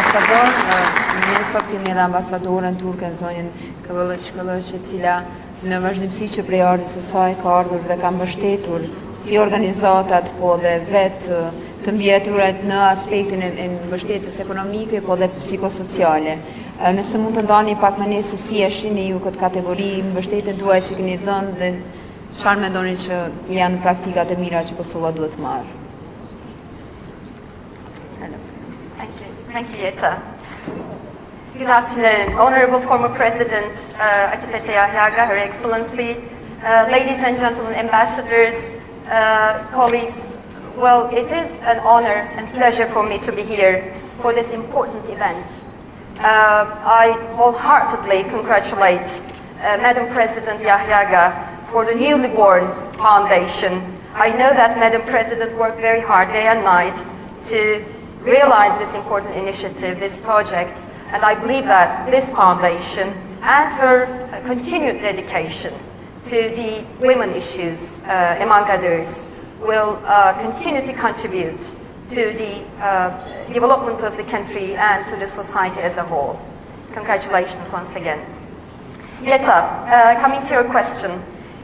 ambasador, ne sot kemi edhe ambasadorën turke në zonjën Kılıç, e cila në vazhdimsi që prej ardhjes së saj ka ardhur dhe ka mbështetur si organizatat, po dhe vetë të mbjetërurat në aspektin e mbështetjes ekonomike, po dhe psikosociale. Nëse mund të ndani pak më ne se si e shihni ju këtë kategori, mbështetjen tuaj që keni dhënë dhe çfarë mendoni që janë praktikat e mira që Kosova duhet të marrë? Thank you, Jeta. Good afternoon, Honorable former President Atabete JAHJAGA, Her Excellency, ladies and gentlemen, ambassadors, colleagues. Well, it is an honor and pleasure for me to be here for this important event. I wholeheartedly congratulate Madam President JAHJAGA for the newly born foundation. I know that Madam President worked very hard day and night to realize this important initiative, this project, and I believe that this foundation and her continued dedication to the women issues, among others, will continue to contribute to the development of the country and to the society as a whole. Congratulations once again. Jeta, coming to your question,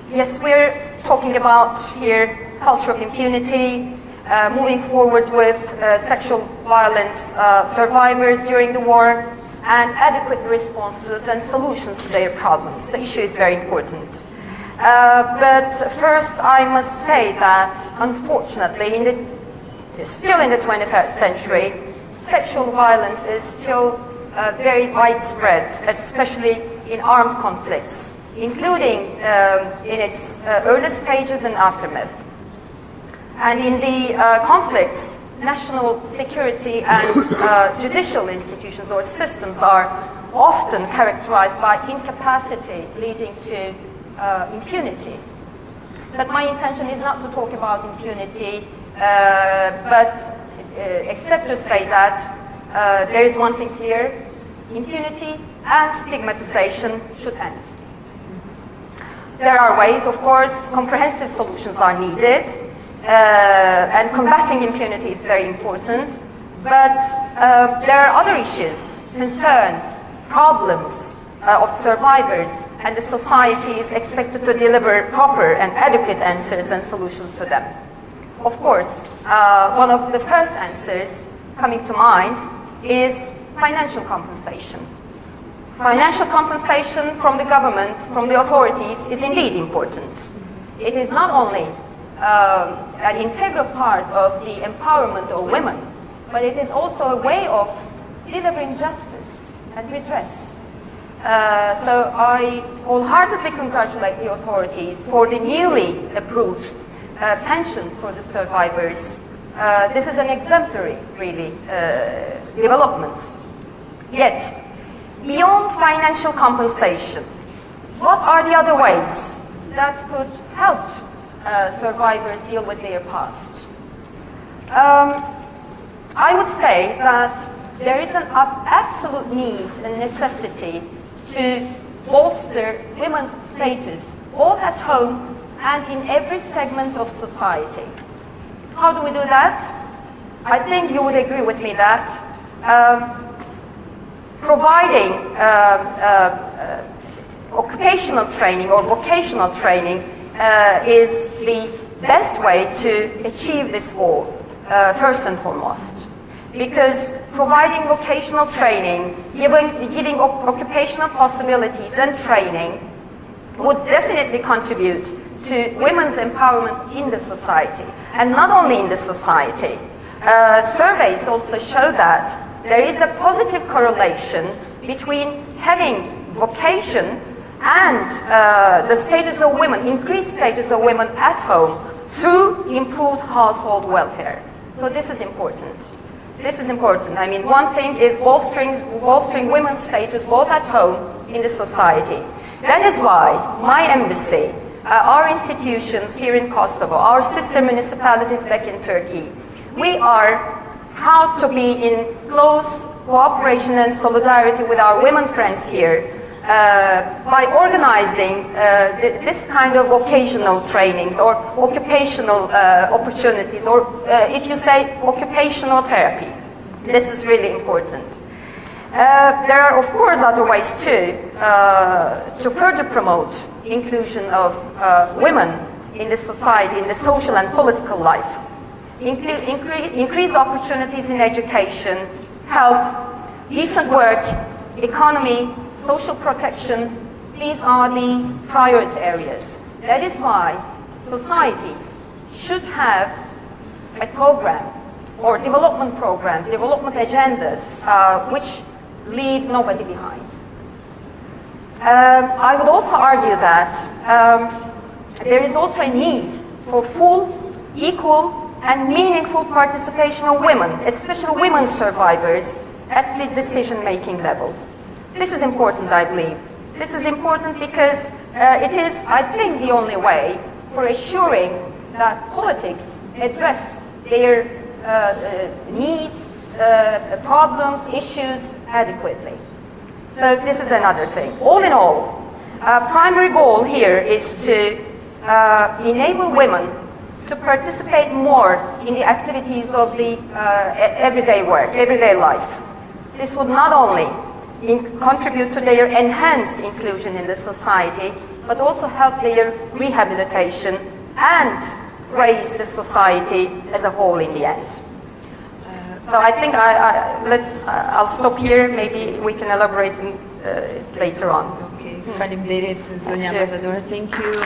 yes, we're talking about here culture of impunity, moving forward with sexual violence survivors during the war, and adequate responses and solutions to their problems. The issue is very important. But first I must say that, unfortunately, still in the 21st century, sexual violence is still very widespread, especially in armed conflicts, including in its early stages and aftermath. And in the conflicts, national security and judicial institutions or systems are often characterized by incapacity leading to impunity. But my intention is not to talk about impunity, but except to say that there is one thing clear: impunity and stigmatization should end. There are ways, of course, comprehensive solutions are needed. And combating impunity is very important, but there are other issues, concerns, problems of survivors, and the society is expected to deliver proper and adequate answers and solutions to them. Of course, one of the first answers coming to mind is financial compensation. Financial compensation from the government, from the authorities, is indeed important. It is not only an integral part of the empowerment of women, but it is also a way of delivering justice and redress. So I wholeheartedly congratulate the authorities for the newly approved pensions for the survivors. This is an exemplary, really, development. Yet, beyond financial compensation, what are the other ways that could help survivors deal with their past? I would say that there is an absolute need and necessity to bolster women's status, both at home and in every segment of society. How do we do that? I think you would agree with me that providing occupational training or vocational training is the best way to achieve this goal, first and foremost. Because providing vocational training, giving occupational possibilities and training would definitely contribute to women's empowerment in the society. And not only in the society. Surveys also show that there is a positive correlation between having vocation and the status of women, increased status of women at home through improved household welfare. So this is important. This is important. I mean, one thing is bolstering women's status both at home in the society. That is why my embassy, our institutions here in Kosovo, our sister municipalities back in Turkey, we are proud to be in close cooperation and solidarity with our women friends here by organizing this kind of vocational trainings or occupational opportunities, or if you say occupational therapy. This is really important. There are, of course, other ways too to further promote inclusion of women in the society, in the social and political life. Increased opportunities in education, health, decent work, economy, social protection. These are the priority areas. That is why societies should have a program or development programs, development agendas, which leave nobody behind. I would also argue that there is also a need for full, equal, and meaningful participation of women, especially women survivors, at the decision-making level. This is important, I believe. This is important because it is, I think, the only way for assuring that politics address their needs, problems, issues adequately. So this is another thing. All in all, primary goal here is to enable women to participate more in the activities of the everyday work, everyday life. This would not only contribute to their enhanced inclusion in the society, but also help their rehabilitation and raise the society as a whole in the end. So I think I'll stop here. Maybe we can elaborate later on. Okay. Faleminderit, zonja ambasadore. Thank you.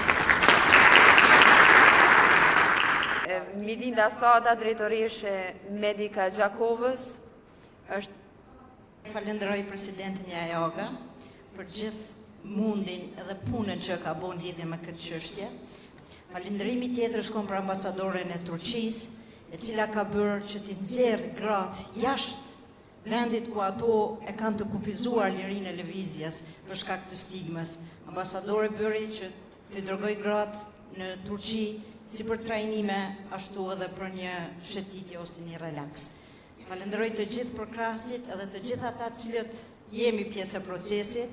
Milinda Sada, drejtoreshe Medika Gjakovës, është. Falenderoj presidentin e JAHJAGA për gjithë mundin edhe punën që ka bën lidhje me këtë çështje. Falenderimi tjetër shkon për ambasadoren e Turqisë, e cila ka bërë që t'i nxjerrë gratë jashtë vendit ku ato e kanë të kufizuar lirinë e lëvizjes për shkak të stigmës. Ambasadori bëri që t'i dërgoj gratë në Turqi si për trajnime, ashtu edhe për një shëtitje ose një relaks. Falenderoj të gjithë përkrasit edhe të gjithë ata të cilët jemi pjesë e procesit.